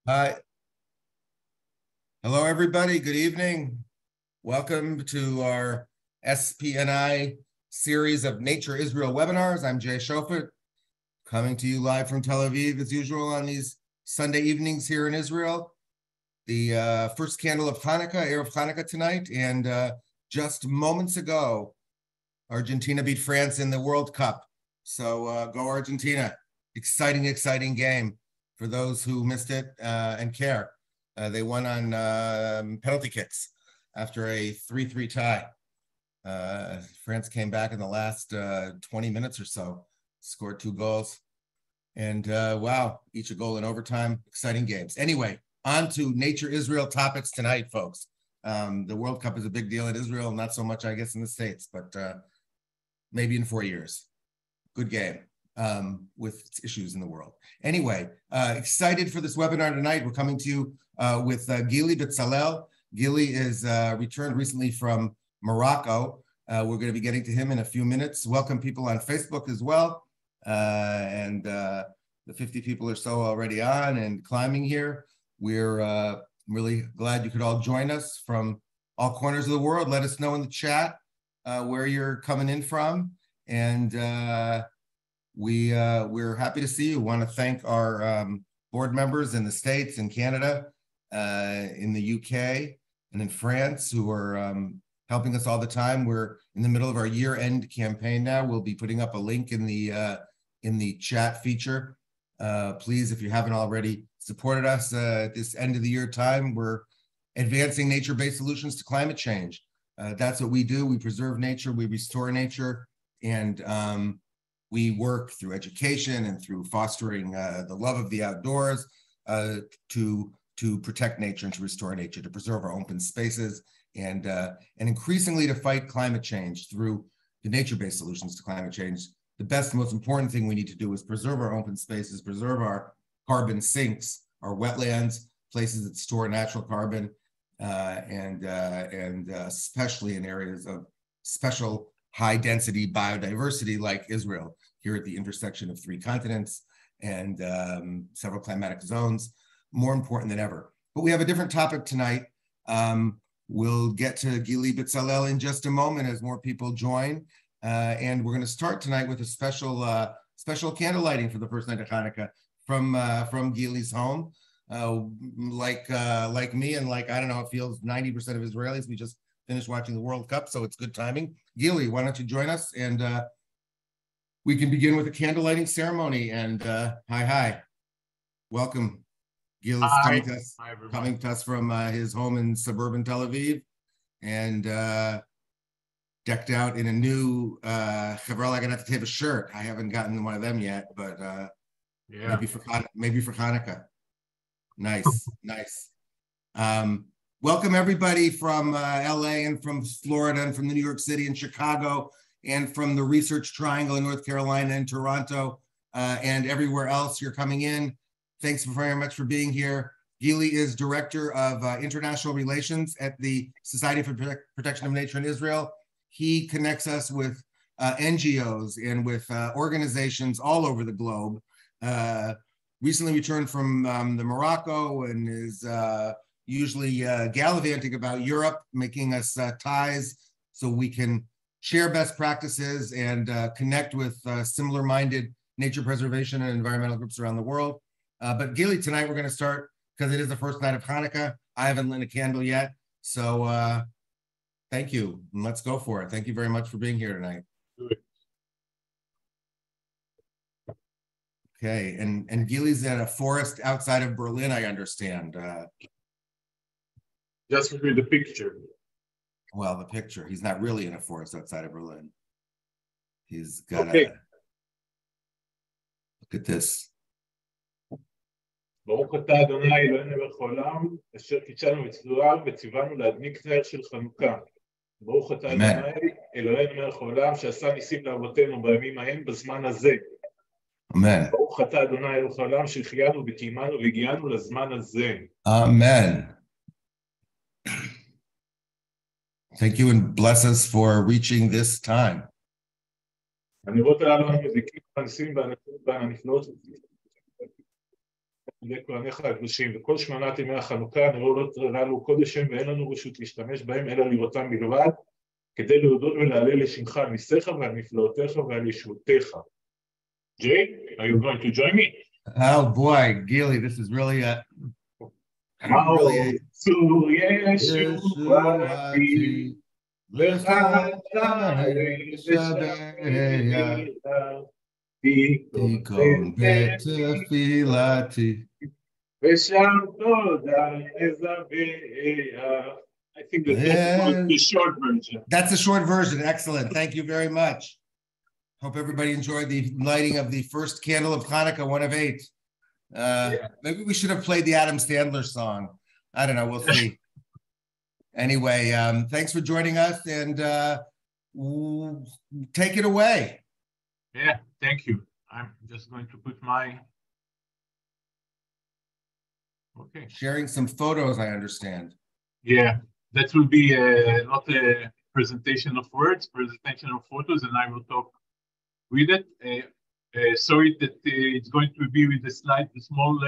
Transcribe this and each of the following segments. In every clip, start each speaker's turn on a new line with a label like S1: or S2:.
S1: Hi. Hello, everybody. Good evening. Welcome to our SPNI series of Nature Israel webinars. I'm Jay Shofet, coming to you live from Tel Aviv, as usual, on these Sunday evenings here in Israel. The first candle of Hanukkah, Erev Hanukkah tonight, and just moments ago, Argentina beat France in the World Cup. So go Argentina. Exciting, exciting game for those who missed it and care. They won on penalty kicks after a 3-3 tie. France came back in the last 20 minutes or so, scored 2 goals. And wow, each a goal in overtime. Exciting games. Anyway, on to Nature Israel topics tonight, folks. The World Cup is a big deal in Israel, not so much, I guess, in the States, but maybe in 4 years. Good game with issues in the world. Anyway, excited for this webinar tonight. We're coming to you with Gil Bezalel. Gili is returned recently from Morocco. We're going to be getting to him in a few minutes. Welcome people on Facebook as well. And the 50 people or so already on and climbing here. We're really glad you could all join us from all corners of the world. Let us know in the chat where you're coming in from. And we're happy to see you. Want to thank our board members in the States and Canada, in the UK and in France, who are helping us all the time. We're in the middle of our year-end campaign now. We'll be putting up a link in the chat feature. Please, if you haven't already supported us at this end of the year time, we're advancing nature-based solutions to climate change. That's what we do. We preserve nature, we restore nature, and we work through education and through fostering the love of the outdoors to protect nature and to restore nature, to preserve our open spaces, and increasingly to fight climate change through the nature-based solutions to climate change. The best, most important thing we need to do is preserve our open spaces, preserve our carbon sinks, our wetlands, places that store natural carbon, and especially in areas of special high-density biodiversity like Israel, here at the intersection of 3 continents and several climatic zones, more important than ever. But we have a different topic tonight. We'll get to Gil Bezalel in just a moment as more people join. And we're going to start tonight with a special candle lighting for the first night of Hanukkah from Gili's home. Like me and like, I don't know, it feels 90% of Israelis, we just finished watching the World Cup, so it's good timing. Gili, why don't you join us, and we can begin with a candle lighting ceremony. And hi. Welcome. Gil is coming to us from his home in suburban Tel Aviv, and decked out in a new Chevrolet Haganat Teva shirt. I haven't gotten one of them yet, but yeah, maybe for Hanukkah. Nice. Welcome everybody from LA and from Florida and from New York City and Chicago and from the Research Triangle in North Carolina and Toronto and everywhere else you're coming in. Thanks very much for being here. Gili is Director of International Relations at the Society for Protection of Nature in Israel. He connects us with NGOs and with organizations all over the globe. Recently returned from the Morocco and is usually gallivanting about Europe, making us ties so we can share best practices and connect with similar-minded nature preservation and environmental groups around the world. But Gili, tonight we're going to start, because it is the first night of Hanukkah. I haven't lit a candle yet, so thank you, and let's go for it. Thank you very much for being here tonight. Okay, and Gili's in a forest outside of Berlin, I understand.
S2: Just with the picture.
S1: Well, the picture. He's not really in a forest outside of Berlin. He's got
S2: okay.
S1: Look at this.
S2: ברוך אתה אדוני אלוהינו מלך העולם אשר קידשנו בצבועה וציוונו להדליק נר של חנוכה. ברוך אתה אדוני אלוהינו מלך העולם שעשה ניסים לאבותינו בימים ההם בזמן הזה.
S1: אמן.
S2: ברוך אתה אדוני אלוהינו העולם שהחיינו וקיימנו והגיענו לזמן הזה.
S1: Amen. Thank you and bless us for reaching this time.
S2: הנרות הללו הם מזיקים הניסים והנפלאות לכהניך הקדושים, וכל 8 ימי החנוכה נראו לא לנו קודש הם ואין לנו רשות להשתמש בהם אלא לראותם בלבד, כדי להודות ולהלל לשמך על ניסיך ועל נפלאותיך ועל ישועותיך. Jay, are you going to join me?
S1: Oh boy, Gili, this is really a
S2: really ישועתי לך
S1: תיקון בתפילתי.
S2: ושם תודה אזבח. I think that's the short version.
S1: That's the short version. Excellent. Thank you very much. Hope everybody enjoyed the lighting of the first candle of Hanukkah, 1 of 8. Maybe we should have played the Adam Sandler song. I don't know. We'll see. Anyway, thanks for joining us, and take it away.
S2: Yeah, thank you. I'm just going to put my... Okay.
S1: Sharing some photos, I understand.
S2: Yeah, that will be not a presentation of words, presentation of photos, and I will talk with it. Sorry that it's going to be with the slide, the small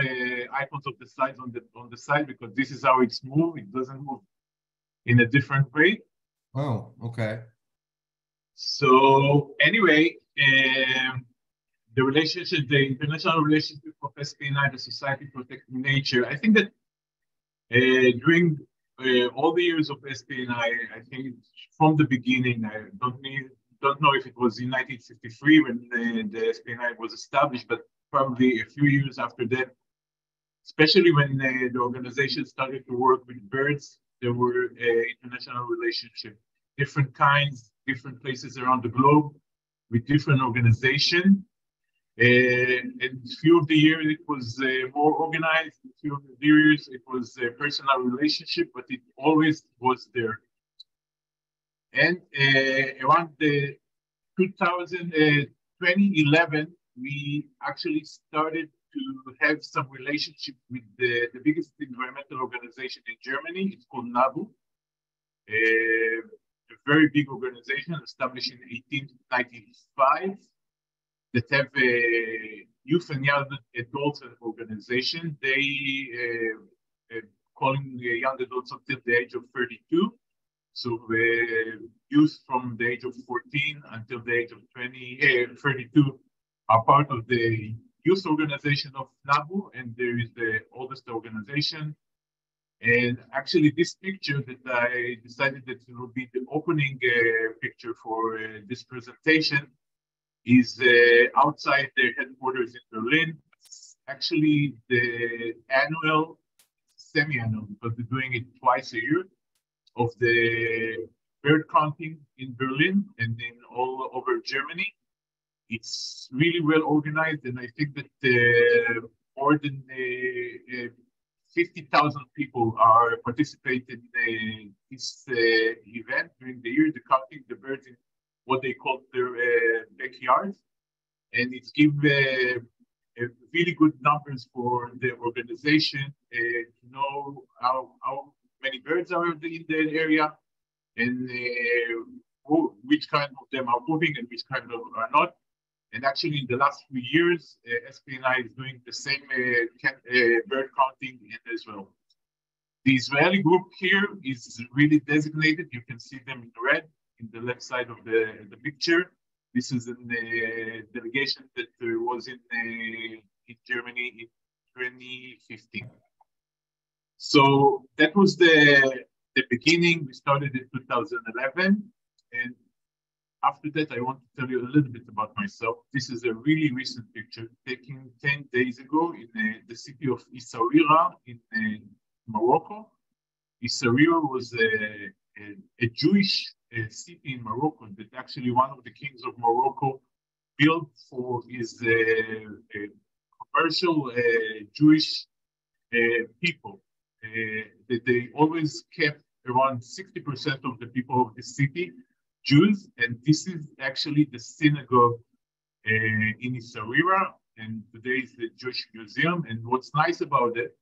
S2: icons of the slides on the side, because this is how it's moved. It doesn't move in a different way.
S1: Oh, okay.
S2: So anyway, the relationship, the international relationship of SPNI, the Society Protecting Nature. I think that during all the years of SPNI, I think from the beginning, I don't know if it was in 1953 when the SPNI was established, but probably a few years after that, especially when the organization started to work with birds, there were international relationships, different kinds, different places around the globe, with different organizations. And a few of the years it was more organized, a few of the years it was a personal relationship, but it always was there. And around the 2011, we actually started to have some relationship with the biggest environmental organization in Germany. It's called NABU, a very big organization established in 1895 that have a youth and young adults organization. They calling young adults until the age of 32. So youth from the age of 14 until the age of 32 are part of the youth organization of NABU, and there is the oldest organization. And actually this picture that I decided that it will be the opening picture for this presentation is outside their headquarters in Berlin. It's actually the annual, semi-annual, because they're doing it twice a year, of the bird counting in Berlin and in all over Germany. It's really well organized, and I think that more than 50,000 people are participating in this event during the year, the counting the birds in what they call their backyards, and it's give really good numbers for the organization to know how many birds are in that area, and which kind of them are moving and which kind of are not. And actually, in the last few years, SPNI is doing the same bird counting as well. The Israeli group here is really designated. You can see them in red in the left side of the picture. This is a delegation that was in Germany in 2015. So that was the beginning. We started in 2011, and after that, I want to tell you a little bit about myself. This is a really recent picture taken 10 days ago in the city of Essaouira in Morocco. Essaouira was a Jewish city in Morocco that actually one of the kings of Morocco built for his commercial Jewish people. That they always kept around 60% of the people of the city Jews, and this is actually the synagogue in Essaouira, and today is the Jewish Museum. And what's nice about it,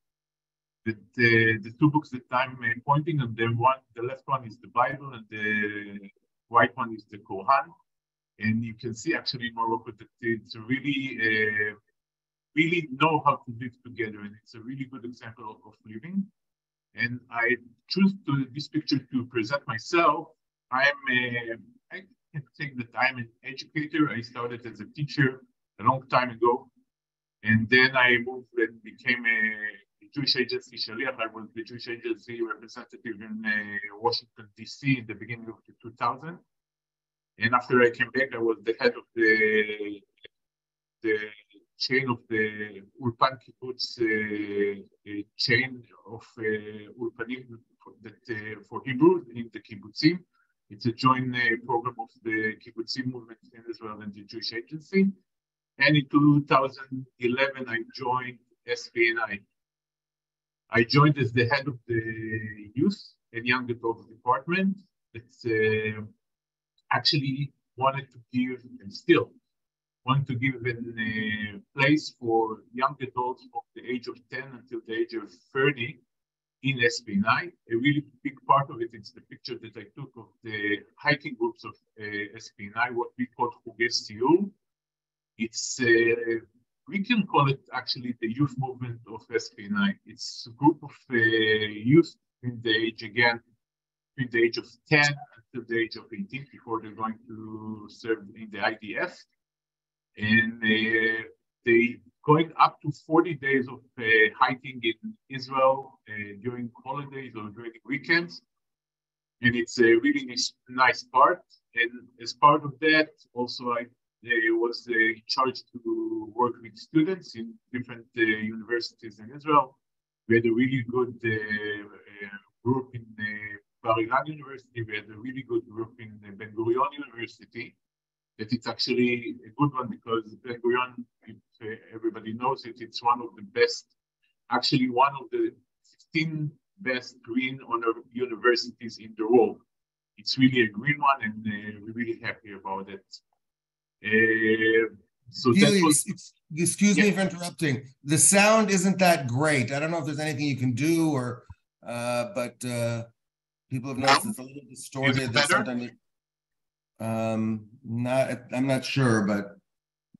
S2: that the two books that I'm pointing on them, the left one is the Bible, and the right one is the Quran. And you can see actually in Morocco that it's really really know how to live together. And it's a really good example of living. And I choose this picture to present myself. I can say that I'm an educator. I started as a teacher a long time ago. And then I moved and became a Jewish agency Shaliach. I was the Jewish agency representative in Washington, D.C. in the beginning of the 2000s. And after I came back, I was the head of the chain of the Ulpan Kibbutz chain of Ulpanim for Hebrew in the Kibbutzim. It's a joint program of the Kibbutzim movement in Israel and the Jewish Agency. And in 2011, I joined SPNI. I joined as the head of the youth and young adult department. It's actually wanted to give, and still want to give a place for young adults from the age of 10 until the age of 30 in SPNI. A really big part of it is the picture that I took of the hiking groups of SPNI, what we call Cooperation-Gil. It's, we can call it actually the youth movement of SPNI. It's a group of youth in the age, again, between the age of 10 until the age of 18 before they're going to serve in the IDF. And they going up to 40 days of hiking in Israel during holidays or during weekends. And it's a really nice part. And as part of that, also I was in charge to work with students in different universities in Israel. We had a really good group in Bar-Ilan University. We had a really good group in Ben-Gurion University. That it's actually a good one because Ben-Gurion, if everybody knows it, it's one of the best, actually one of the 15 best green honor universities in the world. It's really a green one, and we're really happy about it. So
S1: Gil,
S2: that was,
S1: excuse me for interrupting. The sound isn't that great. I don't know if there's anything you can do, or but people have noticed it's a little distorted.
S2: Is it better?
S1: I'm not sure, but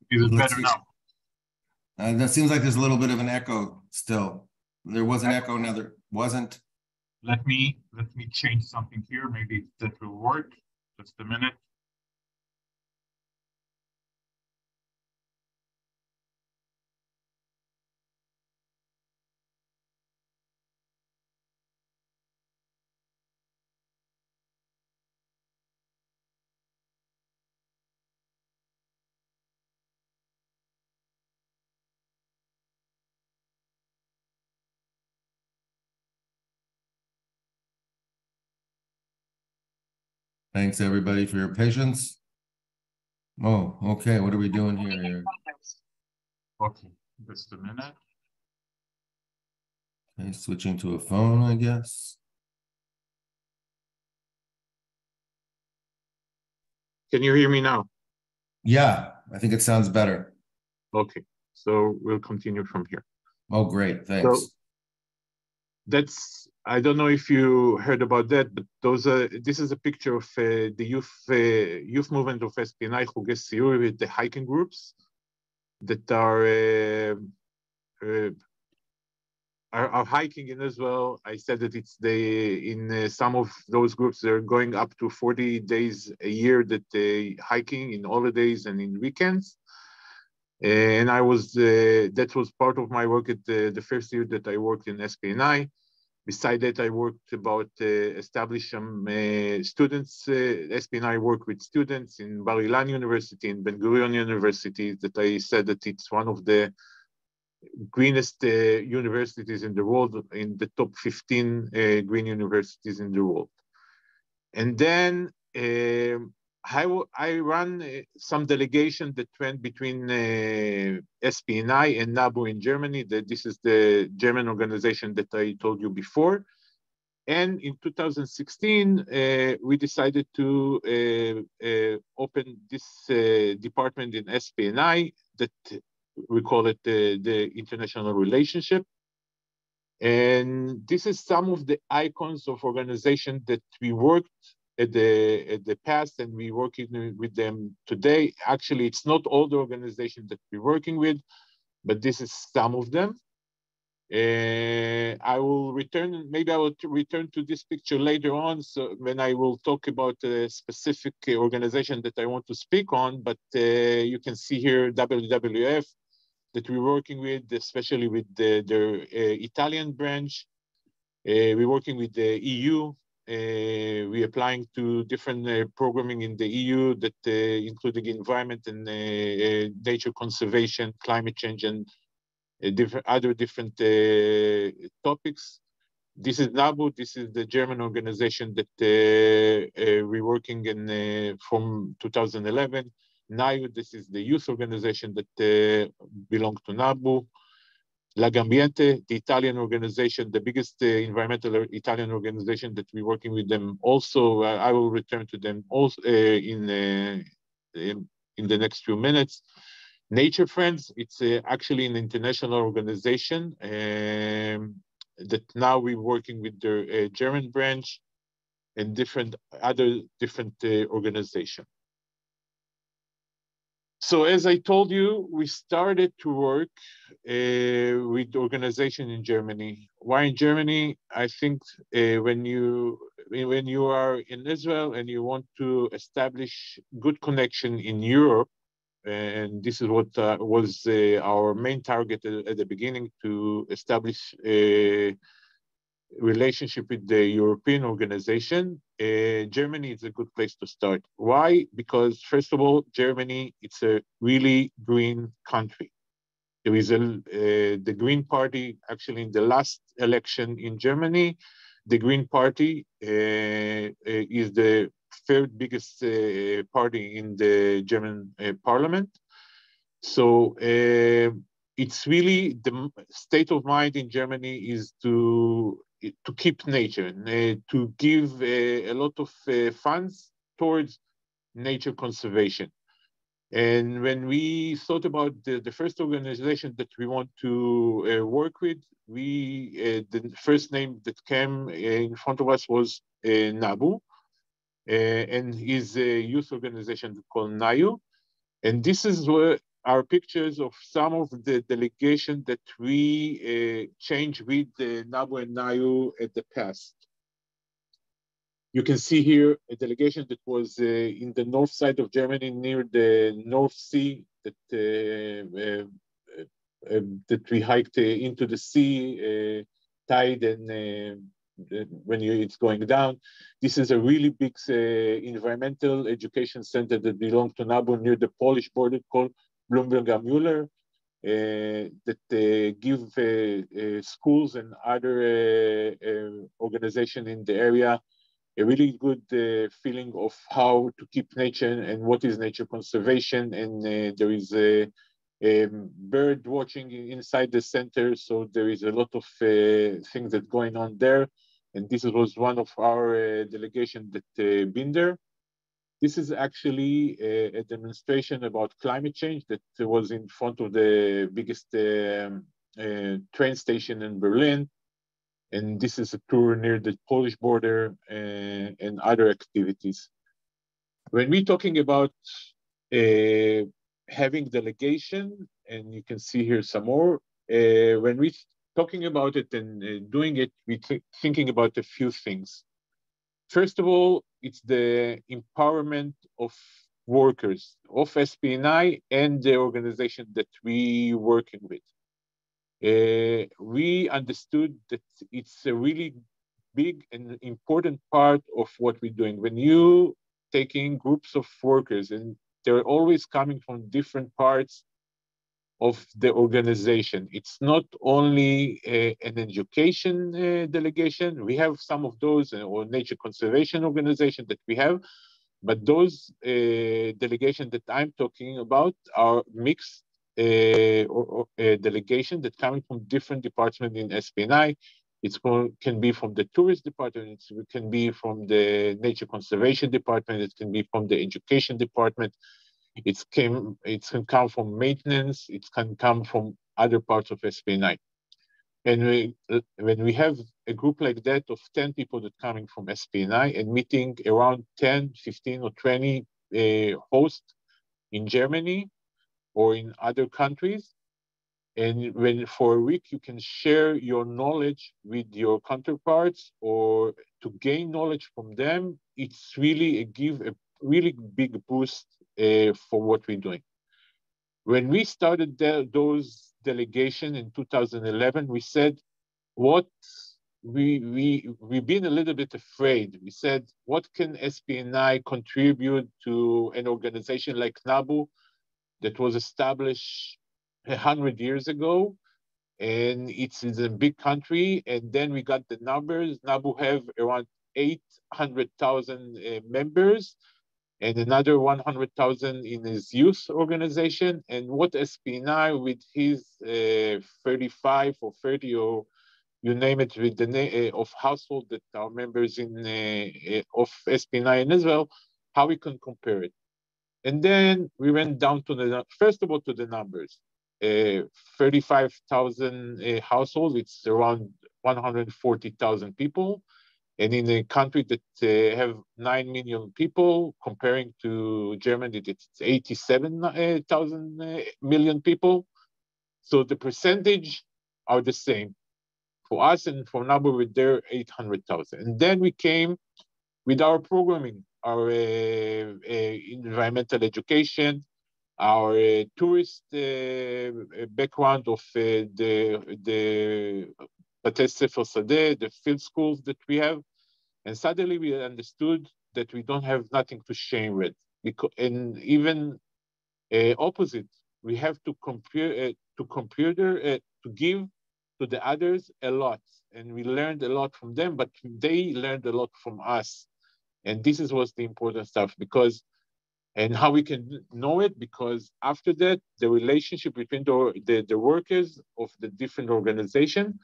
S2: is it better now?
S1: That seems like there's a little bit of an echo still. There was an echo, now there wasn't.
S2: Let me change something here. Maybe that will work. Just a minute.
S1: Thanks everybody for your patience. Oh, okay. What are we doing here?
S2: Okay, just a minute.
S1: Okay, switching to a phone, I guess.
S2: Can you hear me now?
S1: Yeah, I think it sounds better.
S2: Okay, so we'll continue from here.
S1: Oh, great. Thanks.
S2: So that's, I don't know if you heard about that, but this is a picture of the youth movement of SPNI, Chugei Siyur, with the hiking groups that are hiking in Israel. I said that it's in some of those groups, they're going up to 40 days a year that they hiking in holidays and in weekends. And I was, that was part of my work at the first year that I worked in SPNI. Besides that, I worked about establish some students. SPNI work with students in Bar-Ilan University and Ben-Gurion University. That I said that it's one of the greenest universities in the world, in the top 15 green universities in the world. And then I run some delegation that went between SPNI and NABU in Germany. This is the German organization that I told you before. And in 2016, we decided to open this department in SPNI that we call it the International Relationsand. And this is some of the icons of organizations that we worked at the past, and we're working with them today. Actually, it's not all the organizations that we're working with. but this is some of them. I will return, maybe I will return to this picture later on, so when I will talk about a specific organization that I want to speak on, but you can see here WWF that we're working with, especially with their Italian branch. We're working with the EU. We're applying to different programming in the EU that including environment and nature conservation, climate change, and other different topics. This is NABU. This is the German organization that we're working in from 2011. NAIU, this is the youth organization that belongs to NABU. L'Ambiente, the Italian organization, the biggest environmental Italian organization that we're working with them also. I will return to them also in the next few minutes. Nature Friends, it's actually an international organization that now we're working with their German branch and other different organizations. So as I told you, we started to work with the organization in Germany. Why in Germany? I think when you are in Israel and you want to establish good connection in Europe, and this is what was our main target at the beginning, to establish a relationship with the European organization. Germany is a good place to start. Why? Because first of all, Germany, it's a really green country. There is the Green Party, actually in the last election in Germany, the Green Party is the third biggest party in the German parliament. So it's really the state of mind in Germany is to keep nature, to give a lot of funds towards nature conservation. And when we thought about the first organization that we want to work with, the first name that came in front of us was NABU, and his youth organization called NAIU. And this is where our pictures of some of the delegation that we changed with NABU and NAIU at the past. You can see here a delegation that was in the north side of Germany, near the North Sea, that we hiked into the sea, tide, and when it's going down. This is a really big environmental education center that belongs to NABU near the Polish border, called Bloomberg am Müller, that give schools and other organizations in the area a really good feeling of how to keep nature and what is nature conservation. And there is a bird watching inside the center, so there is a lot of things that going on there. And this was one of our delegation that been there. This is actually a demonstration about climate change that was in front of the biggest train station in Berlin. And this is a tour near the Polish border and other activities. When we're talking about having delegation, and you can see here some more, when we're talking about it and doing it, we're thinking about a few things. First of all, it's the empowerment of workers, of SPNI and the organization that we working with. We understood that it's a really big and important part of what we're doing. When you taking groups of workers, and they're always coming from different parts of the organization. It's not only an education delegation. We have some of those, or nature conservation organization that we have, but those delegations that I'm talking about are mixed delegation that coming from different departments in SPNI. It can be from the tourist department, it can be from the nature conservation department, it can be from the education department, it can come from maintenance, it can come from other parts of SPNI. And when we have a group like that of 10 people that coming from SPNI and meeting around 10, 15, or 20 hosts in Germany or in other countries,
S3: And when for a week you can share your knowledge with your counterparts or to gain knowledge from them, it's really give a really big boost for what we're doing. When we started those delegation in 2011, we said, what we've been a little bit afraid. We said, what can SPNI contribute to an organization like NABU that was established 100 years ago, and it's a big country. And then we got the numbers. NABU have around 800,000 members, and another 100,000 in his youth organization. And what SPNI with his 35 or 30 or you name it, with the name of household that are members in of SPNI in Israel, how we can compare it. And then we went down to the, first of all, to the numbers. 35,000 households, it's around 140,000 people. And in a country that have 9 million people, comparing to Germany, it's 87,000 million people. So the percentage are the same for us, and for NABU with their 800,000. And then we came with our programming, our environmental education, our tourist background of the Batei Sefer Sadeh, the field schools that we have. And suddenly we understood that we don't have nothing to share with. And even opposite, we have to give to the others a lot. And we learned a lot from them, but they learned a lot from us. And this was the important stuff, and how we can know it, because after that, the relationship between the workers of the different organizations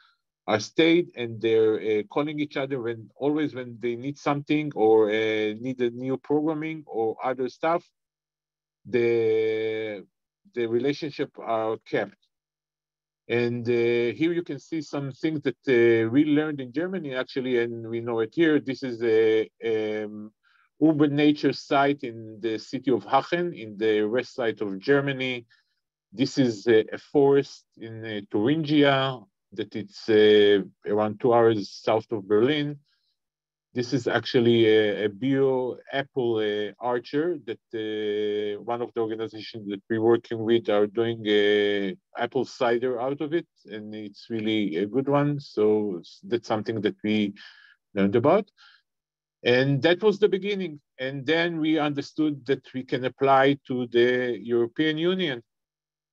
S3: are stayed, and they're calling each other always when they need something or need a new programming or other stuff, the relationship are kept. And here you can see some things that we learned in Germany, actually, and we know it here. This is a urban nature site in the city of Aachen, in the west side of Germany. This is a forest in Thuringia, that it's around 2 hours south of Berlin. This is actually a bio apple archer that one of the organizations that we're working with are doing apple cider out of it, and it's really a good one. So that's something that we learned about. And that was the beginning. And then we understood that we can apply to the European Union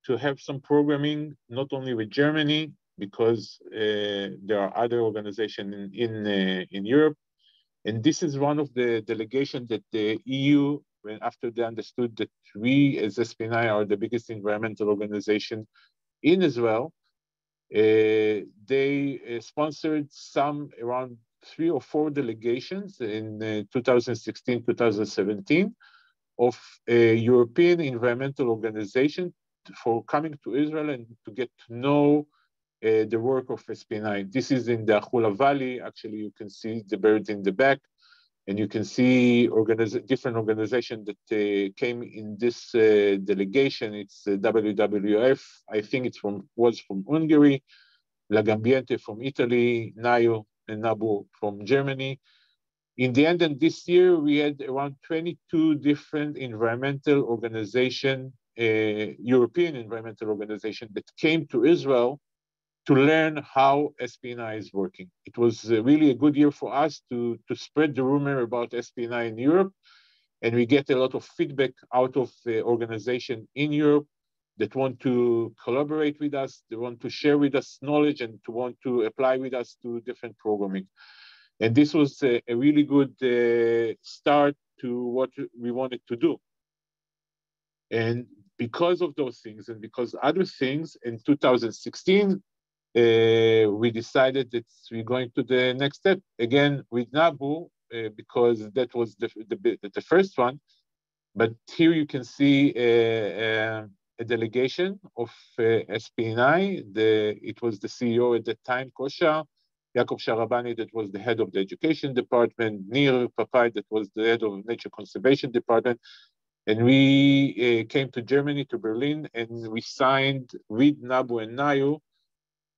S3: to have some programming, not only with Germany, because there are other organizations in Europe. And this is one of the delegations that the EU, after they understood that we as SPNI are the biggest environmental organization in Israel, they sponsored some around 3 or 4 delegations in 2016, 2017 of a European environmental organization for coming to Israel and to get to know the work of SPNI. This is in the Achula Valley. Actually, you can see the bird in the back, and you can see different organizations that came in this delegation. It's WWF, I think it was from Hungary, L'Ambiente from Italy, NAIO and NABU from Germany. In the end, and this year, we had around 22 different environmental organizations, European environmental organizations that came to Israel to learn how SPNI is working. It was really a good year for us to spread the rumor about SPNI in Europe. And we get a lot of feedback out of the organization in Europe that want to collaborate with us, they want to share with us knowledge and to want to apply with us to different programming. And this was a really good start to what we wanted to do. And because of those things and because other things, in 2016, we decided that we're going to the next step again with NABU, because that was the first one. But here you can see a delegation of SPNI. It was the CEO at that time, Kosha, Yaakov Sharabani, that was the head of the education department, Nir Papai, that was the head of nature conservation department, And we came to Germany, to Berlin, and we signed with Nabu and Nayu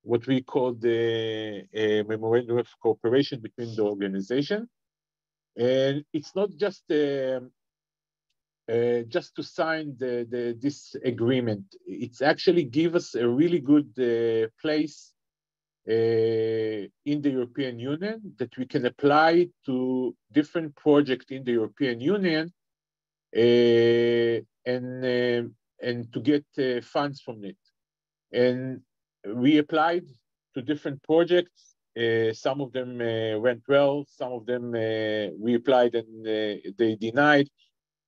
S3: what we call the Memorandum of Cooperation between the organization. And it's not just to sign this agreement. It's actually give us a really good place in the European Union that we can apply to different projects in the European Union and to get funds from it. And we applied to different projects. Some of them went well. Some of them we applied and they denied.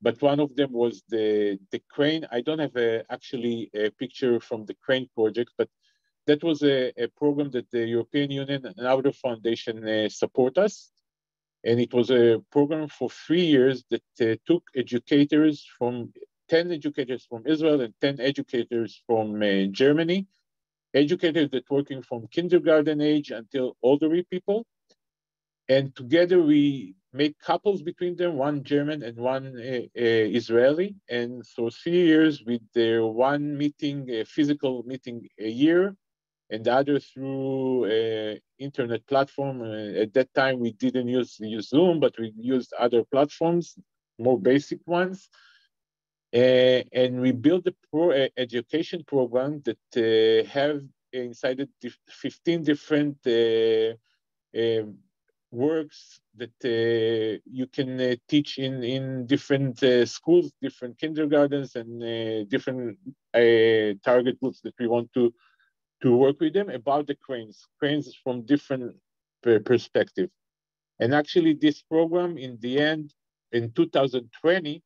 S3: But one of them was the crane. I don't have actually a picture from the crane project, but that was a program that the European Union and other foundation support us. And it was a program for 3 years that took 10 educators from Israel and 10 educators from Germany, educators that working from kindergarten age until elderly people. And together we made couples between them, one German and one Israeli. And for 3 years with their one meeting, a physical meeting a year, and the other through internet platform. At that time, we didn't use Zoom, but we used other platforms, more basic ones. And we built a education program that have inside it 15 different works that you can teach in different schools, different kindergartens, and different target groups that we want to work with them about the cranes from different perspective. And actually this program in the end, in 2020,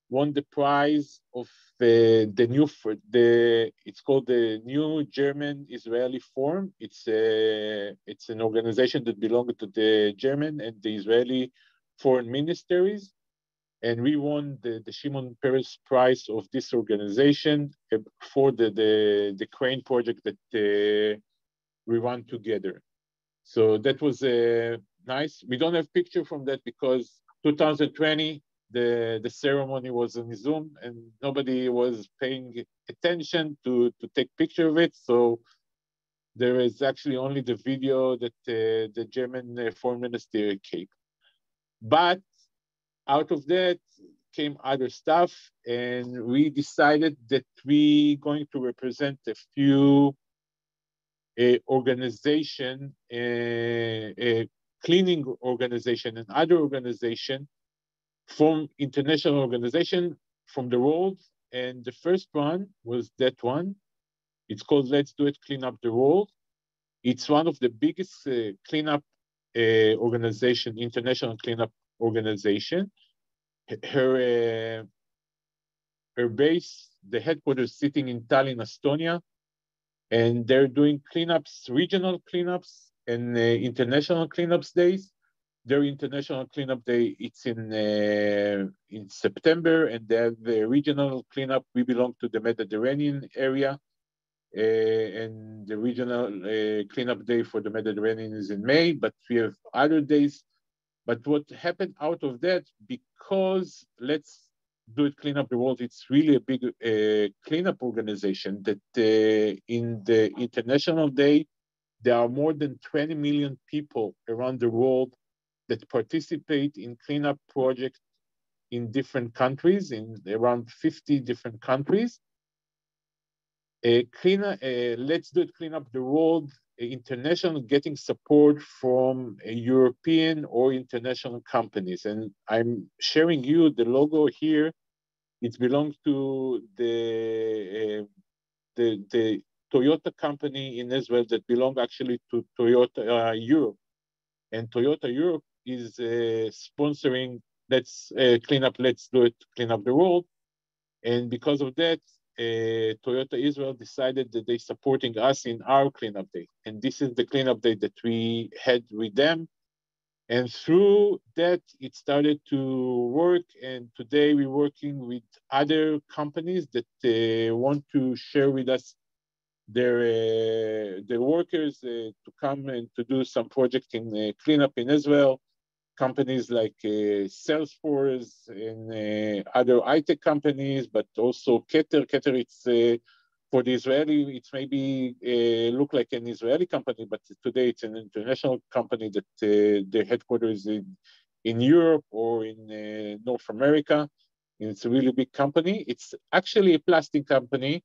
S3: won the prize of it's called the New German Israeli Forum. It's an organization that belongs to the German and the Israeli foreign ministries. And we won the Shimon Peres Prize of this organization for the crane project that we run together. So that was nice. We don't have picture from that because 2020, the ceremony was on Zoom and nobody was paying attention to take picture of it. So there is actually only the video that the German foreign minister kept. But out of that came other stuff, and we decided that we going to represent a few organization, a cleaning organization and other organization from international organization from the world. And the first one was that one. It's called Let's Do It, Clean Up the World. It's one of the biggest cleanup organization, international cleanup organization. Her base, the headquarters sitting in Tallinn, Estonia, and they're doing cleanups, regional cleanups and international cleanups days. Their international cleanup day, it's in September, and they have the regional cleanup. We belong to the Mediterranean area, and the regional cleanup day for the Mediterranean is in May, but we have other days. But what happened out of that, because Let's Do It, Clean Up the World, it's really a big cleanup organization that in the International Day, there are more than 20 million people around the world that participate in cleanup projects in different countries, in around 50 different countries. Let's Do It, Clean Up the World international getting support from European or international companies. And I'm sharing you the logo here. It belongs to the Toyota company in Israel that belong actually to Toyota Europe. And Toyota Europe is sponsoring Let's Do It, Clean Up the World. And because of that, Toyota Israel decided that they're supporting us in our cleanup day. And this is the cleanup day that we had with them. And through that, it started to work. And today we're working with other companies that want to share with us their workers to come and to do some project in cleanup in Israel. companies like Salesforce and other high-tech companies, but also Keter. Keter, it's for the Israeli, it's maybe look like an Israeli company, but today it's an international company that their headquarters in Europe or in North America. And it's a really big company. It's actually a plastic company.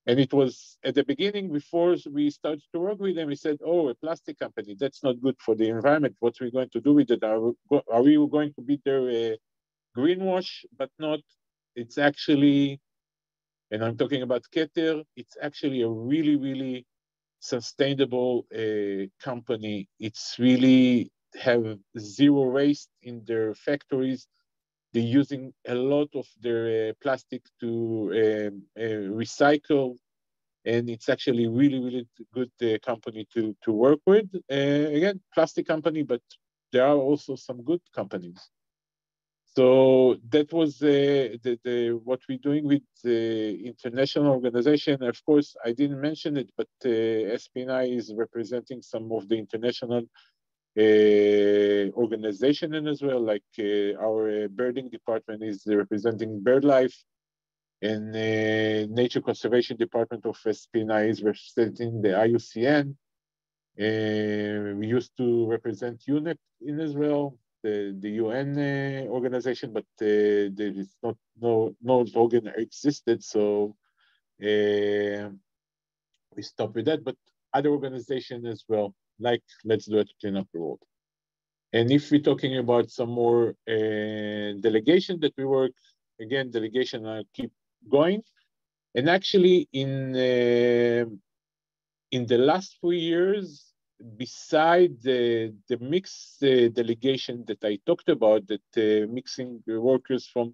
S3: And it was at the beginning, before we started to work with them, we said, oh, a plastic company, that's not good for the environment. What are we going to do with it? Are we going to be their greenwash? But not, it's actually, and I'm talking about Keter, it's actually a really, really sustainable company. It's really have zero waste in their factories. They're using a lot of their plastic to recycle, and it's actually really, really good company to work with. Again, plastic company, but there are also some good companies. So that was what we're doing with the international organization. Of course, I didn't mention it, but SPNI is representing some of the international organization in Israel, like our birding department is representing BirdLife, and Nature Conservation Department of SPNI is representing the IUCN. We used to represent UNEP in Israel, the UN organization, but there is no organ existed, so we stopped with that. But other organizations as well, like Let's Do It to Clean Up the World. And if we're talking about some more delegation that we work, again, delegation keep going. And actually, in the last 3 years, beside the mixed delegation that I talked about, that mixing workers from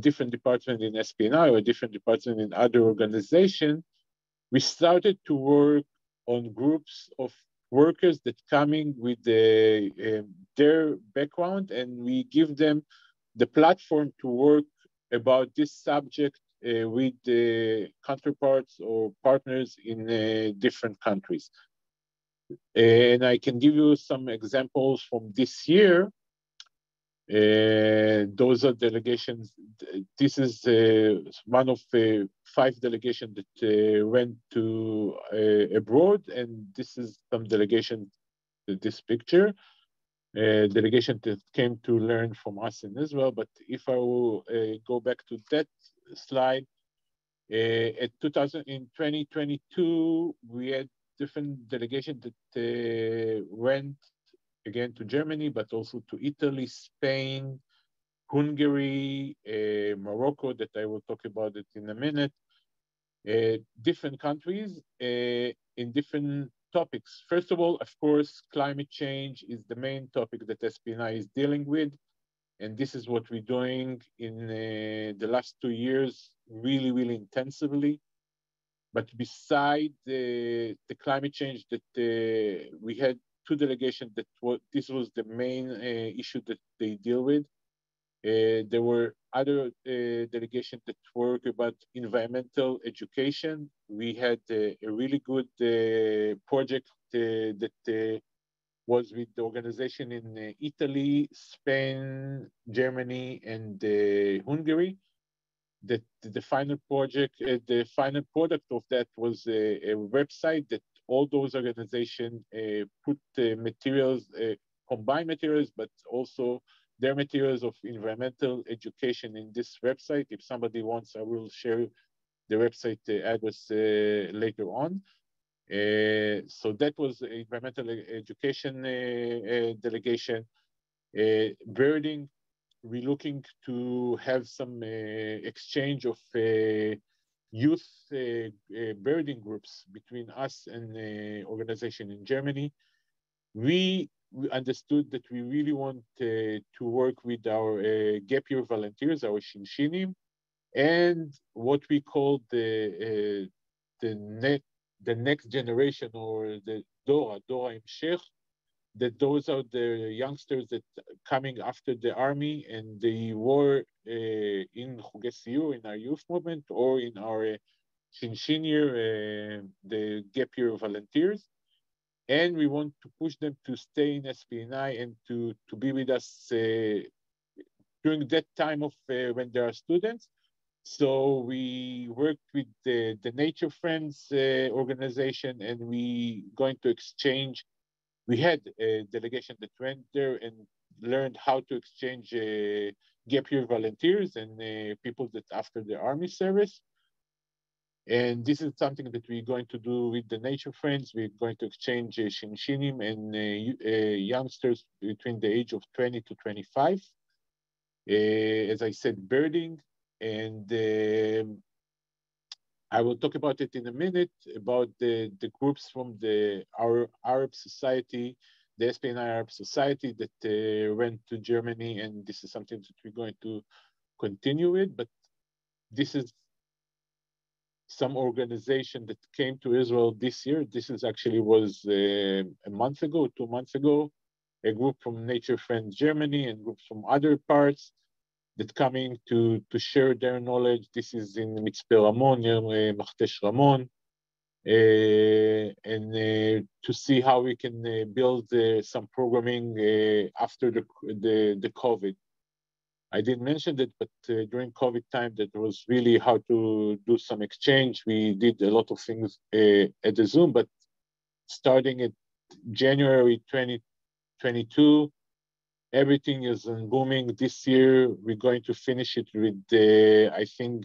S3: different departments in SPNI or different departments in other organizations, we started to work on groups of workers that coming with their background, and we give them the platform to work about this subject with the counterparts or partners in different countries. And I can give you some examples from this year. Those are delegations. This is one of 5 delegations that went to abroad, and this is some delegation, this picture. Delegation that came to learn from us in Israel. But if I will go back to that slide, in 2022, we had different delegations that went again to Germany, but also to Italy, Spain, Hungary, Morocco, that I will talk about it in a minute. Different countries in different topics. First of all, of course, climate change is the main topic that SPNI is dealing with. And this is what we're doing in the last 2 years, really, really intensively. But beside the climate change, that we had 2 delegations that this was the main issue that they deal with. There were other delegations that work about environmental education. We had a really good project that was with the organization in Italy, Spain, Germany, and Hungary. That the final project, the final product of that was a website that all those organizations put materials, combined materials, but also their materials of environmental education in this website. If somebody wants, I will share the website address later on. So that was environmental education delegation. Birding, we're looking to have some exchange of youth birding groups between us and the organization in Germany. We understood that we really want to work with our gap year volunteers, our Shinshinim, and what we call the next generation, or the Dora Hemshech, that those are the youngsters that coming after the army, and they were in Chugei Siyur, in our youth movement, or in our Shinshinir, the gap year volunteers. and we want to push them to stay in SPNI and to be with us during that time of when there are students. So we worked with the Nature Friends organization, and we going to exchange. We had a delegation that went there and learned how to exchange gap year volunteers and people that after the army service. And this is something that we're going to do with the Nature Friends. We're going to exchange Shinshinim and youngsters between the age of 20 to 25. As I said, birding. And I will talk about it in a minute, about the groups from our Arab society, the SPNI Arab Society that went to Germany. And this is something that we're going to continue with. But this is some organization that came to Israel this year. This is actually was a month ago, 2 months ago, a group from Nature Friends Germany and groups from other parts that coming to share their knowledge. This is in Mitzpe Ramon, near Machtesh Ramon, and to see how we can build some programming after the COVID. I didn't mention that, but during COVID time, that was really how to do some exchange. We did a lot of things at the Zoom, but starting at January 2022, everything is booming. This year, we're going to finish it with, I think,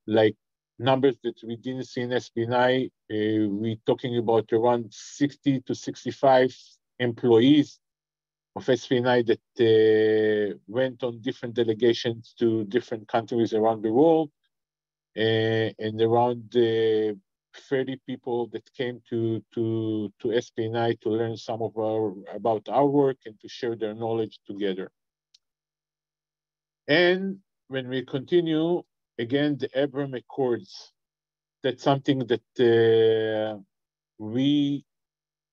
S3: like numbers that we didn't see in SPNI. We're talking about around 60 to 65 employees of SPNI that went on different delegations to different countries around the world, and around 30 people that came to SPNI to learn some of about our work and to share their knowledge together. And when we continue, again, the Abraham Accords, that's something that we,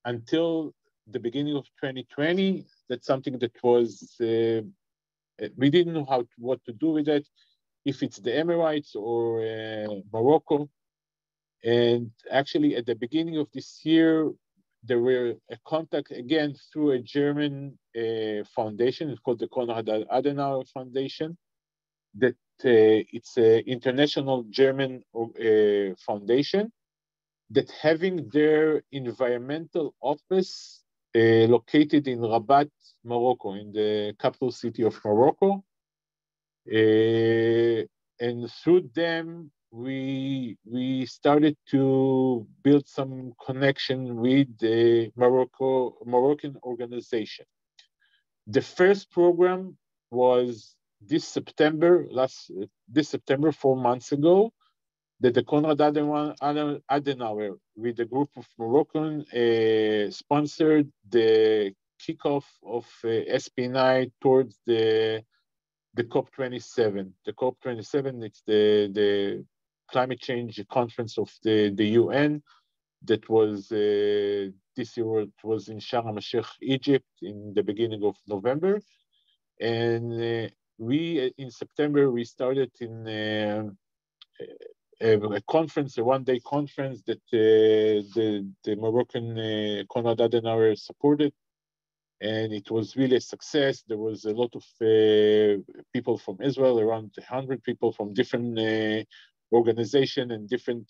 S3: until the beginning of 2020, that's something that was, we didn't know what to do with it, if it's the Emirates or Morocco. And actually, at the beginning of this year, there were a contact again through a German foundation. It's called the Konrad Adenauer Foundation. That it's an international German foundation that having their environmental office located in Rabat, Morocco, in the capital city of Morocco. And through them, we started to build some connection with the Moroccan organization. The first program was this September, 4 months ago, that the Konrad Adenauer with a group of Moroccan sponsored the kickoff of SPNI towards the COP27. The COP27, it's the climate change conference of the UN that was this year. It was in Sharm el-Sheikh, Egypt, in the beginning of November. And we, in September, we started in a conference, a one-day conference that the Moroccan Konrad Adenauer supported. And it was really a success. There was a lot of people from Israel, around 100 people from different organizations and different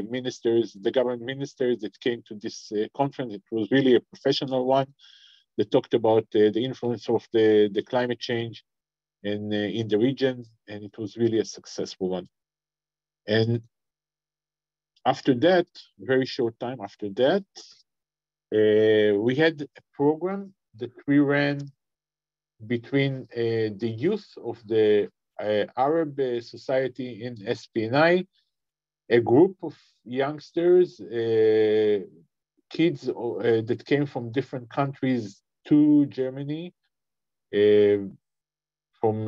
S3: ministers, the government ministers that came to this conference. It was really a professional one that talked about the influence of the climate change in the region. And it was really a successful one. And after that, very short time after that, we had a program that we ran between the youth of the Arab society in SPNI, a group of youngsters, kids that came from different countries to Germany, from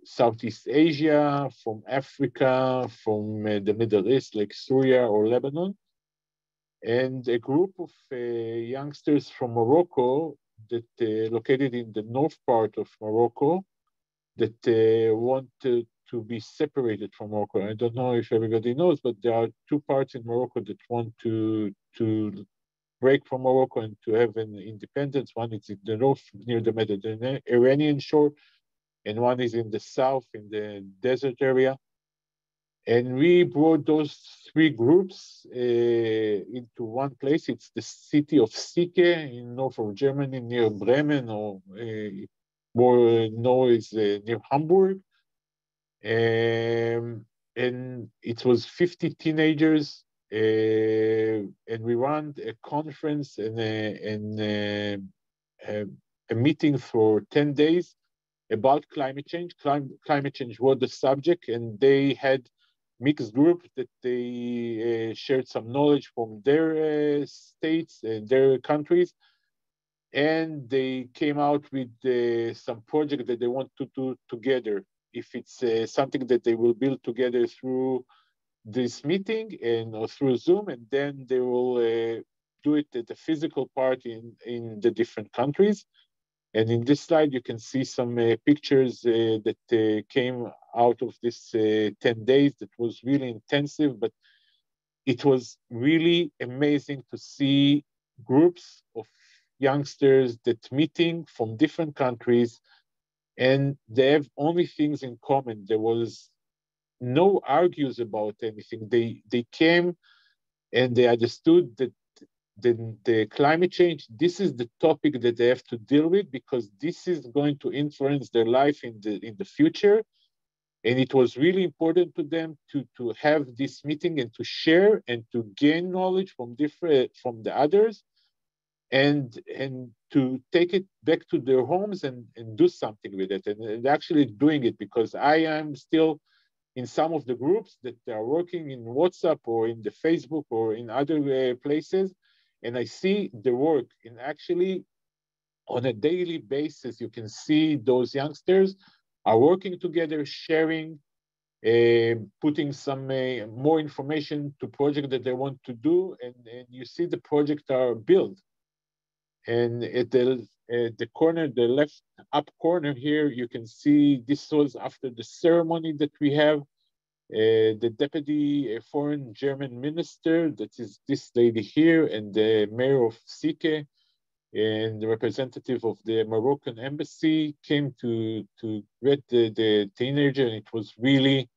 S3: Southeast Asia, from Africa, from the Middle East, like Syria or Lebanon. And a group of youngsters from Morocco that located in the north part of Morocco that want to be separated from Morocco. I don't know if everybody knows, but there are two parts in Morocco that want to break from Morocco and to have an independence. One is in the north near the Mediterranean shore, and one is in the south in the desert area. And we brought those three groups into one place. It's the city of Sieke in north of Germany, near Bremen, or more known as near Hamburg. And it was 50 teenagers, and we ran a conference and a meeting for 10 days about climate change. Climate change was the subject, and they had mixed group that they shared some knowledge from their states and their countries, and they came out with some project that they want to do together. If it's something that they will build together through this meeting and or through Zoom, and then they will do it at the physical part in the different countries. And in this slide, you can see some pictures that came out of this 10 days. That was really intensive, but it was really amazing to see groups of youngsters that meeting from different countries, and they have only things in common. There was no argues about anything. They came and they understood that the climate change, this is the topic that they have to deal with, because this is going to influence their life in the future. And it was really important to them to have this meeting and to share and to gain knowledge from the others, and to take it back to their homes and do something with it, and actually doing it, because I am still in some of the groups that are working in WhatsApp or in the Facebook or in other places, and I see the work. And actually, on a daily basis, you can see those youngsters are working together, sharing, putting some more information to project that they want to do, and you see the project are built. And at the corner, the left up corner here, you can see this was after the ceremony that we have. The deputy foreign German minister, that is this lady here, and the mayor of Sieke, and the representative of the Moroccan embassy came to greet the teenager, and it was really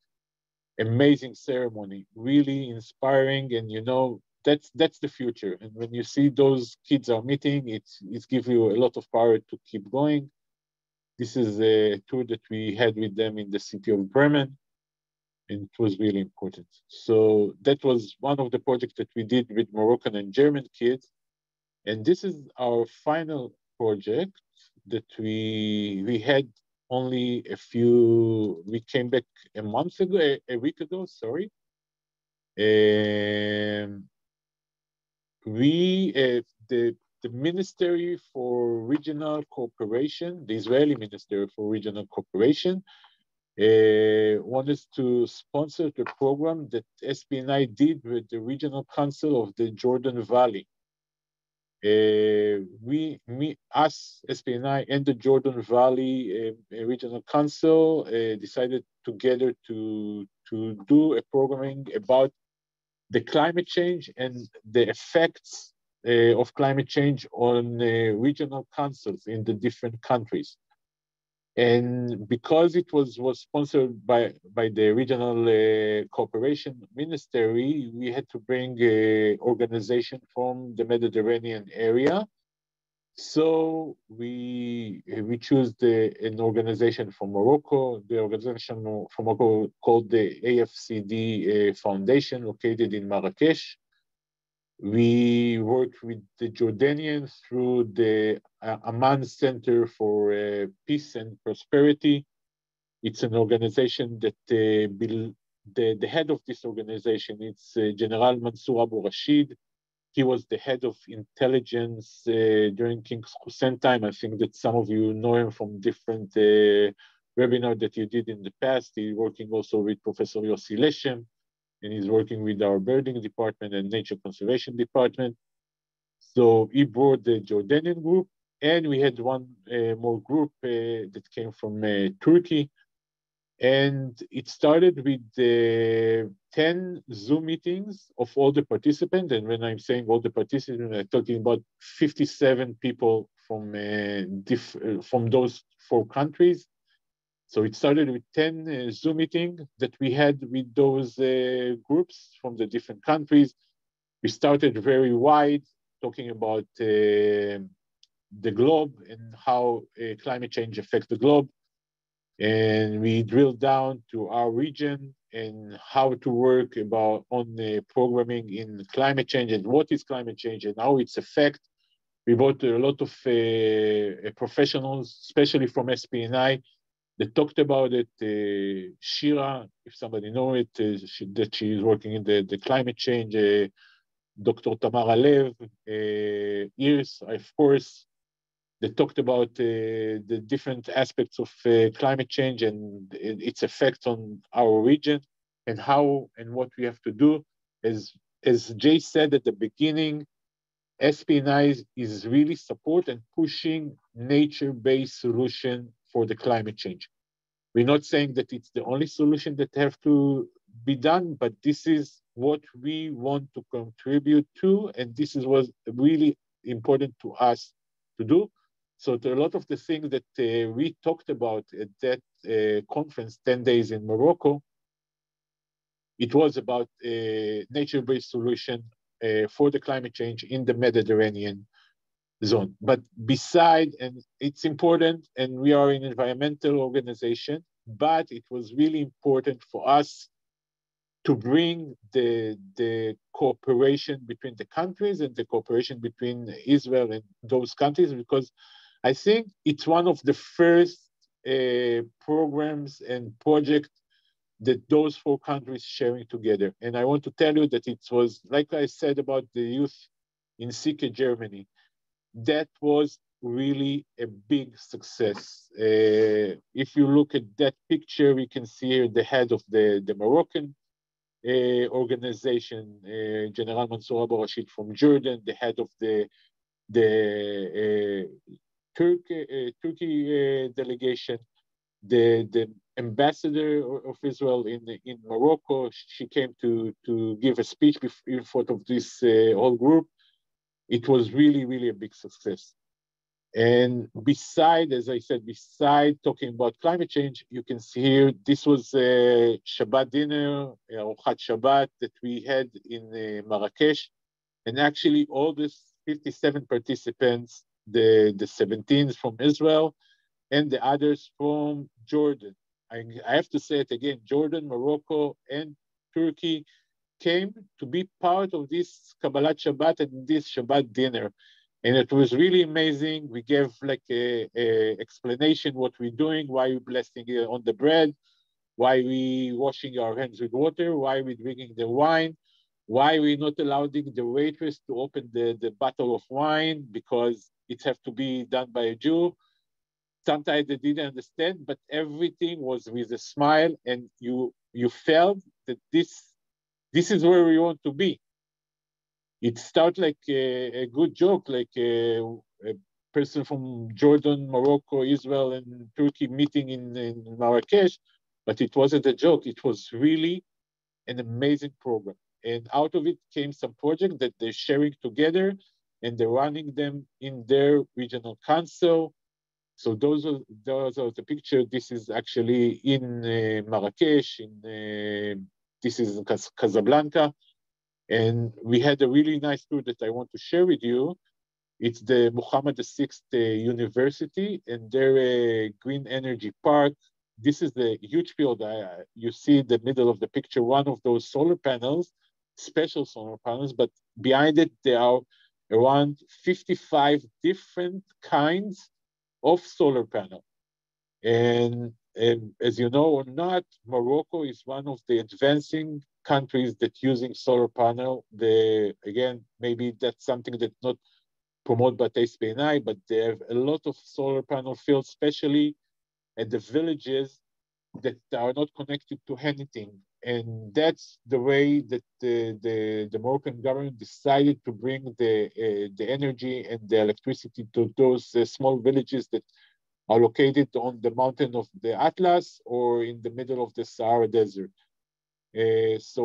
S3: amazing ceremony, really inspiring. And you know, that's the future. And when you see those kids are meeting, it gives you a lot of power to keep going. This is a tour that we had with them in the city of Bremen, and it was really important. So that was one of the projects that we did with Moroccan and German kids. And this is our final project that we had only we came back a week ago, sorry. The Ministry for Regional Cooperation, the Israeli Ministry for Regional Cooperation, wanted to sponsor the program that SPNI did with the Regional Council of the Jordan Valley. Us, SPNI, and the Jordan Valley Regional Council decided together to do a programming about the climate change and the effects of climate change on regional councils in the different countries. And because it was sponsored by the Regional Cooperation Ministry, we had to bring an organization from the Mediterranean area. So we chose an organization from Morocco. The organization from Morocco called the AFCD Foundation, located in Marrakesh. We worked with the Jordanians through the Amman Center for Peace and Prosperity. It's an organization that the head of this organization, it's General Mansour Abu Rashid. He was the head of intelligence during King Hussein time. I think that some of you know him from different webinars that you did in the past. He's working also with Professor Yossi Leshem, and he's working with our birding department and nature conservation department. So he brought the Jordanian group, and we had one more group that came from Turkey. And it started with 10 Zoom meetings of all the participants. And when I'm saying all the participants, I'm talking about 57 people from those 4 countries. So it started with 10 Zoom meetings that we had with those groups from the different countries. We started very wide, talking about the globe and how climate change affects the globe. And we drilled down to our region and how to work on programming in climate change and what is climate change and how it's affect. We brought a lot of professionals, especially from SPNI, that talked about it. Shira, if somebody knows it, she is working in the climate change. Dr. Tamara Lev, Iris, of course, they talked about the different aspects of climate change and its effect on our region and how and what we have to do. As Jay said at the beginning, SPNI is really support and pushing nature-based solution for the climate change. We're not saying that it's the only solution that have to be done, but this is what we want to contribute to, and this is what's really important to us to do. So a lot of the things that we talked about at that conference, 10 days in Morocco, it was about nature-based solution for the climate change in the Mediterranean zone. But beside, and it's important, and we are an environmental organization, but it was really important for us to bring the cooperation between the countries and the cooperation between Israel and those countries, because I think it's one of the first programs and projects that those 4 countries sharing together. And I want to tell you that it was, like I said about the youth in Sike, Germany, that was really a big success. If you look at that picture, we can see here the head of the Moroccan organization, General Mansour Abu Rashid from Jordan, the head of the Turkey delegation, the ambassador of Israel in Morocco. She came to give a speech in front of this whole group. It was really, really a big success. And beside, as I said, beside talking about climate change, you can see here, this was a Shabbat dinner, Arochat Shabbat that we had in Marrakesh. And actually all the 57 participants, the 17 from Israel and the others from Jordan. I have to say it again, Jordan, Morocco, and Turkey came to be part of this Kabbalat Shabbat and this Shabbat dinner. And it was really amazing. We gave like a explanation what we're doing, why we're blessing on the bread, why we washing our hands with water, why we're drinking the wine, why we're not allowing the waitress to open the bottle of wine because it has to be done by a Jew. Sometimes they didn't understand, but everything was with a smile, and you felt that this is where we want to be. It started like a good joke, like a person from Jordan, Morocco, Israel, and Turkey meeting in Marrakesh, but it wasn't a joke. It was really an amazing program. And out of it came some projects that they're sharing together, and they're running them in their regional council. So those are the picture. This is actually in Marrakesh, this is in Casablanca. And we had a really nice tour that I want to share with you. It's the Muhammad VI University and their green energy park. This is the huge field. You see in the middle of the picture, one of those solar panels, special solar panels, but behind it, there are around 55 different kinds of solar panel. And as you know or not, Morocco is one of the advancing countries that using solar panel. Again, maybe that's something that's not promoted by SPNI, but they have a lot of solar panel fields, especially at the villages that are not connected to anything. And that's the way that the Moroccan government decided to bring the energy and the electricity to those small villages that are located on the mountain of the Atlas or in the middle of the Sahara Desert. So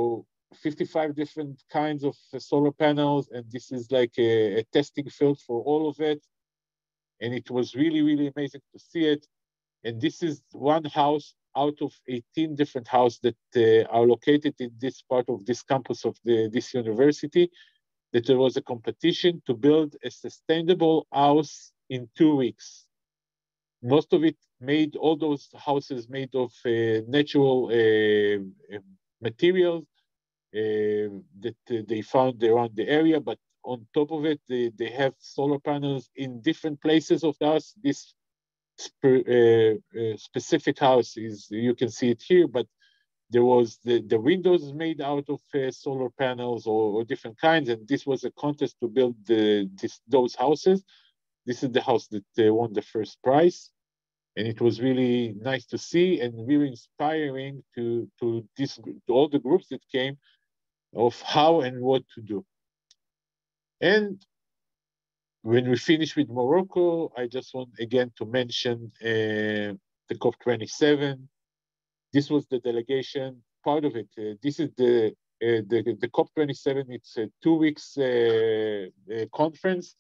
S3: 55 different kinds of solar panels, and this is like a testing field for all of it. And it was really, really amazing to see it. And this is one house out of 18 different houses that are located in this part of this campus of this university, that there was a competition to build a sustainable house in 2 weeks. Most of it made, all those houses made of natural materials that they found around the area, but on top of it, they have solar panels in different places of the house. This specific house is, you can see it here, but there was the windows made out of solar panels or different kinds, and this was a contest to build those houses. This is the house that won the first prize, and it was really nice to see and really inspiring to all the groups that came of how and what to do. And when we finish with Morocco, I just want again to mention the COP27. This was the delegation, part of it. This is the COP27. It's a 2 weeks conference.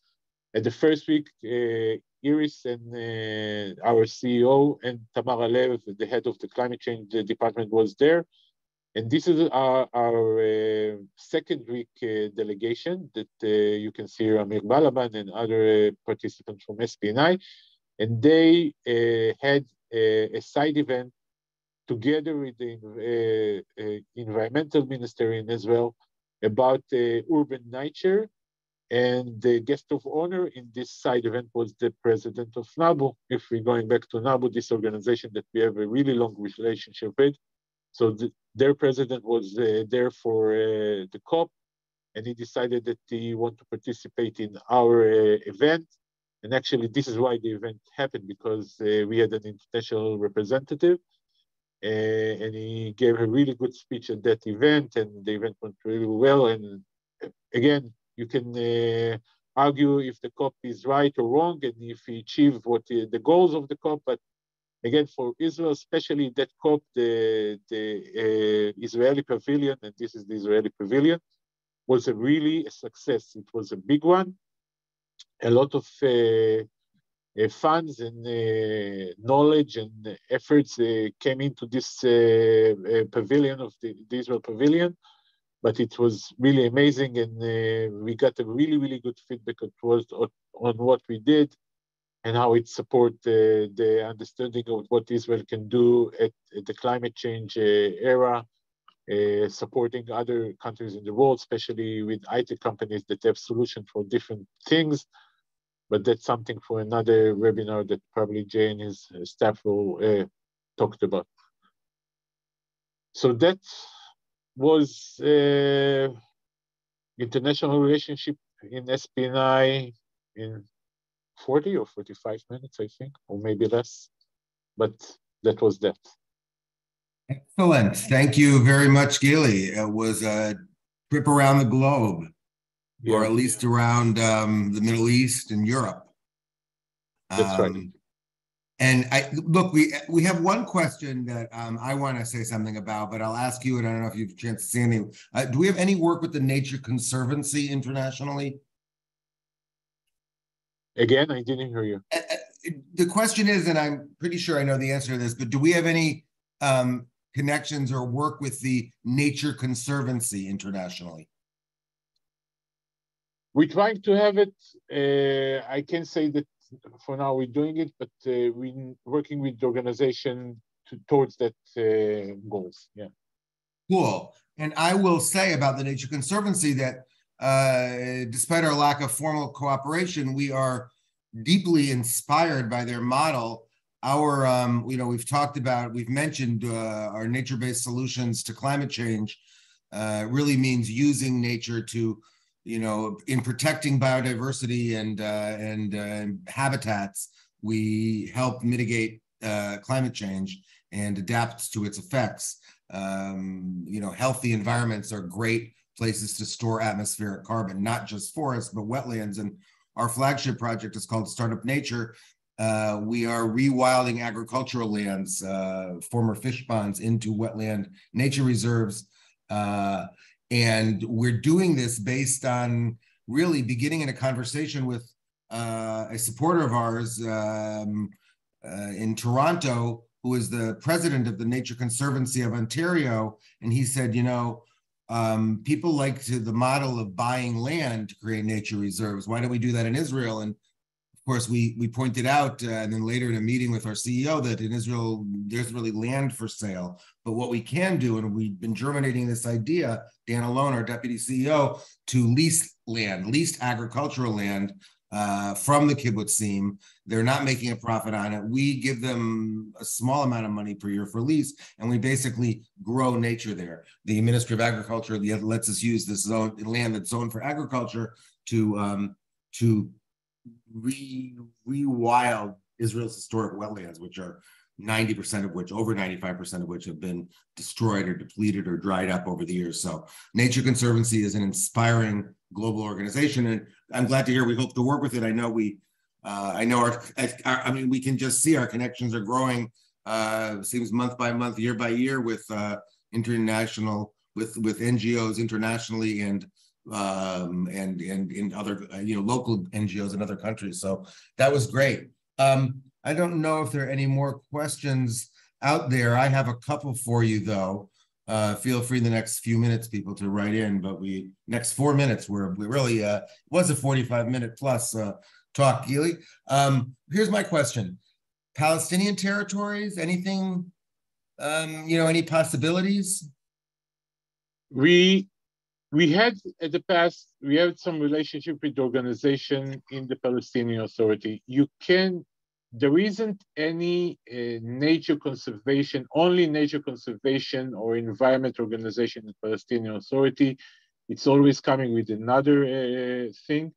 S3: At the first week, Iris and our CEO and Tamar Alev, the head of the climate change department, was there. And this is our second week delegation that you can see here, Amir Balaban and other participants from SPNI. And they had a side event together with the environmental minister in Israel about urban nature. And the guest of honor in this side event was the president of NABU. If we're going back to NABU, this organization that we have a really long relationship with. So their president was there for the COP, and he decided that he wanted to participate in our event. And actually, this is why the event happened, because we had an international representative, and he gave a really good speech at that event, and the event went really well. And again, you can argue if the COP is right or wrong, and if he achieved what the goals of the COP, but again, for Israel, especially that COP, the Israeli pavilion, and this is the Israeli pavilion, was really a success. It was a big one. A lot of funds and knowledge and efforts came into this pavilion of the Israel pavilion, but it was really amazing, and we got a really, really good feedback on what we did and how it supports the understanding of what Israel can do at the climate change era, supporting other countries in the world, especially with IT companies that have solutions for different things. But that's something for another webinar that probably Jay and his staff will talk about. So that was international relationship in SPNI in 40 or 45 minutes, I think, or maybe less, but that was that.
S1: Excellent. Thank you very much, Gili. It was a trip around the globe, or at least around the Middle East and Europe.
S3: That's right.
S1: And look, we have one question that I want to say something about, but I'll ask you, and I don't know if you've a chance to see any. Do we have any work with the Nature Conservancy internationally?
S3: Again, I didn't hear you.
S1: The question is, and I'm pretty sure I know the answer to this, but do we have any connections or work with the Nature Conservancy internationally?
S3: We're trying to have it. I can say that for now we're doing it, but we're working with the organization towards that goals. Yeah.
S1: Cool. And I will say about the Nature Conservancy that despite our lack of formal cooperation, we are deeply inspired by their model. Our, we've talked about, we've mentioned our nature-based solutions to climate change really means using nature to, in protecting biodiversity and habitats, we help mitigate climate change and adapt to its effects. Healthy environments are great places to store atmospheric carbon, not just forests, but wetlands. And our flagship project is called Startup Nature. We are rewilding agricultural lands, former fish ponds, into wetland nature reserves. And we're doing this based on really beginning in a conversation with a supporter of ours in Toronto, who is the president of the Nature Conservancy of Ontario. And he said, people like the model of buying land to create nature reserves. Why don't we do that in Israel? And of course, we pointed out, and then later in a meeting with our CEO, that in Israel, there's really land for sale. But what we can do, and we've been germinating this idea, Dan Alone, our deputy CEO, to lease land, leased agricultural land from the kibbutzim. They're not making a profit on it. We give them a small amount of money per year for lease, and we basically grow nature there. The Ministry of Agriculture lets us use this land that's zoned for agriculture to rewild Israel's historic wetlands, which are 90% of which, over 95% of which, have been destroyed or depleted or dried up over the years. So Nature Conservancy is an inspiring global organization, and I'm glad to hear we hope to work with it. I know we can just see our connections are growing. Seems month by month, year by year, with with NGOs internationally and in other local NGOs in other countries. So that was great. I don't know if there are any more questions out there. I have a couple for you, though. Feel free in the next few minutes, people, to write in. But next 4 minutes, we really was a 45-minute plus talk, Gili. Here's my question: Palestinian territories? Anything? Any possibilities?
S3: We had in the past, we had some relationship with the organization in the Palestinian Authority. There isn't any nature conservation, only nature conservation or environment organization in the Palestinian Authority. It's always coming with another thing.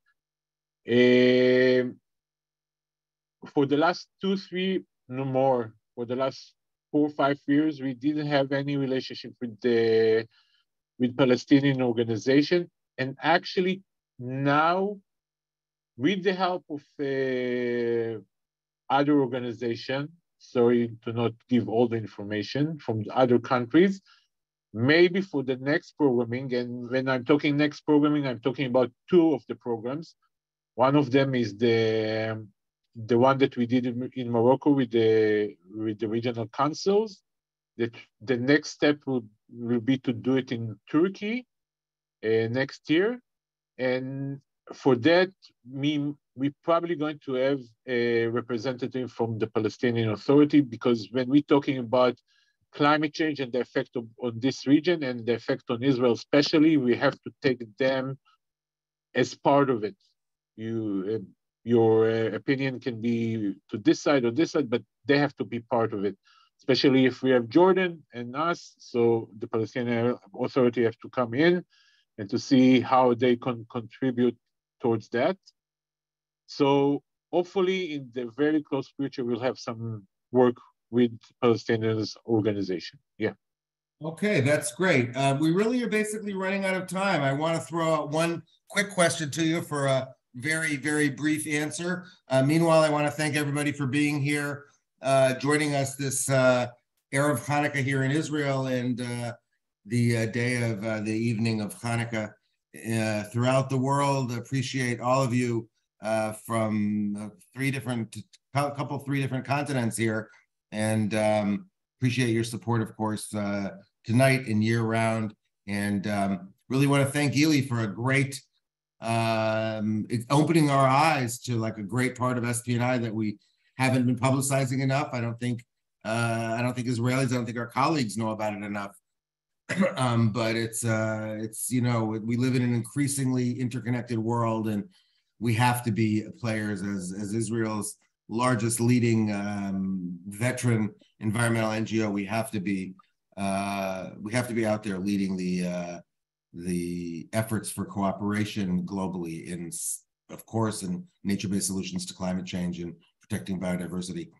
S3: For the last 2, 3, no more, for the last 4 or 5 years, we didn't have any relationship with Palestinian organization. And actually now, with the help of other organization, sorry to not give all the information from the other countries, maybe for the next programming, and when I'm talking next programming, I'm talking about 2 of the programs. One of them is the one that we did in Morocco with the regional councils. That the next step will be to do it in Turkey next year. And for that, we're probably going to have a representative from the Palestinian Authority, because when we're talking about climate change and the effect on this region and the effect on Israel especially, we have to take them as part of it. Your opinion can be to this side or this side, but they have to be part of it, especially if we have Jordan and us. So the Palestinian Authority have to come in and to see how they can contribute towards that. So hopefully in the very close future, we'll have some work with Palestinians organization. Yeah.
S1: Okay, that's great. We really are basically running out of time. I want to throw out one quick question to you for a very, very brief answer. Meanwhile, I want to thank everybody for being here, joining us this Erev Hanukkah here in Israel, and the day of the evening of Hanukkah throughout the world. Appreciate all of you from 3 different continents here, and appreciate your support, of course, tonight and year round. And really want to thank Gili for a great opening our eyes to like a great part of SPNI that we haven't been publicizing enough. I don't think Israelis, I don't think our colleagues know about it enough. But it's we live in an increasingly interconnected world, and we have to be players as Israel's largest leading veteran environmental NGO. We have to be out there leading the efforts for cooperation globally of course, in nature-based solutions to climate change and protecting biodiversity.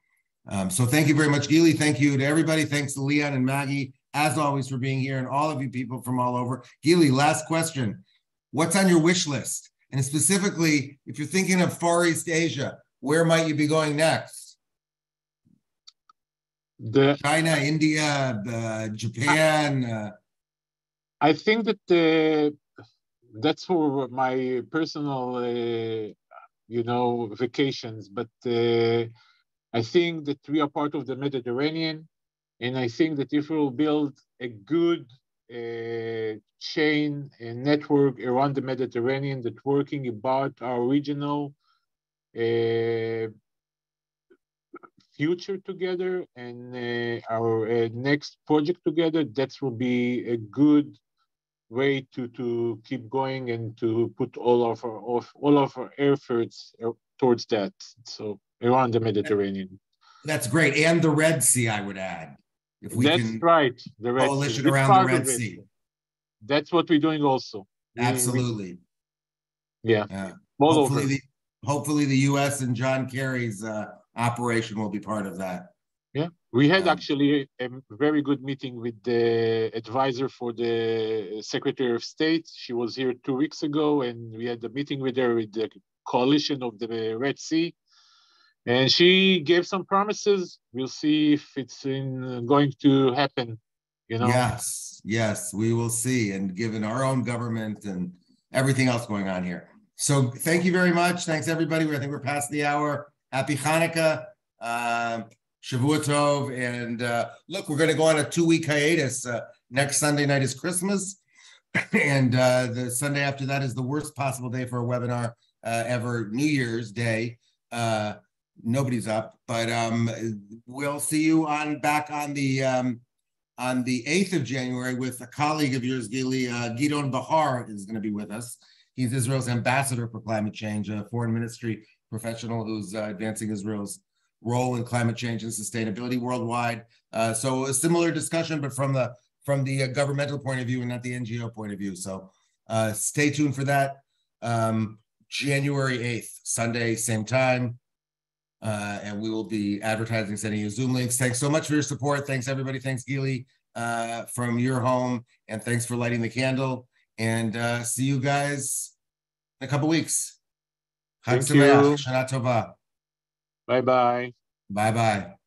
S1: So thank you very much, Gili. Thank you to everybody. Thanks to Leon and Maggie, as always, for being here, and all of you people from all over. Gili, last question. What's on your wish list? And specifically, if you're thinking of Far East Asia, where might you be going next? China, India, Japan.
S3: I think that that's for my personal, vacations. But I think that we are part of the Mediterranean, and I think that if we will build a good chain and network around the Mediterranean that working about our regional future together and our next project together, that will be a good way to keep going and to put all of our efforts towards that. So around the Mediterranean.
S1: That's great, and the Red Sea, I would add. If we
S3: That's
S1: can
S3: right, the Red
S1: coalition
S3: Sea.
S1: around the Red Sea.
S3: That's what we're doing also.
S1: Absolutely.
S3: Yeah.
S1: Hopefully the U.S. and John Kerry's operation will be part of that.
S3: Yeah, we had actually a very good meeting with the advisor for the Secretary of State. She was here 2 weeks ago, and we had a meeting with her with the coalition of the Red Sea. And she gave some promises. We'll see if it's going to happen,
S1: Yes, we will see. And given our own government and everything else going on here. So thank you very much. Thanks, everybody. I think we're past the hour. Happy Hanukkah. Shavua Tov. And look, we're going to go on a 2-week hiatus. Next Sunday night is Christmas. And the Sunday after that is the worst possible day for a webinar ever, New Year's Day. Nobody's up, but we'll see you back on the 8th of January with a colleague of yours, Gili. Gidon Bahar is going to be with us. He's Israel's ambassador for climate change, a foreign ministry professional who's advancing Israel's role in climate change and sustainability worldwide. So a similar discussion, but from the governmental point of view and not the NGO point of view. So stay tuned for that. January 8th, Sunday, same time. And we will be advertising, sending you Zoom links. Thanks so much for your support. Thanks, everybody. Thanks, Gili, from your home. And thanks for lighting the candle. And see you guys in a couple weeks.
S3: Thank you.
S1: Shana Tova.
S3: Bye-bye.
S1: Bye-bye.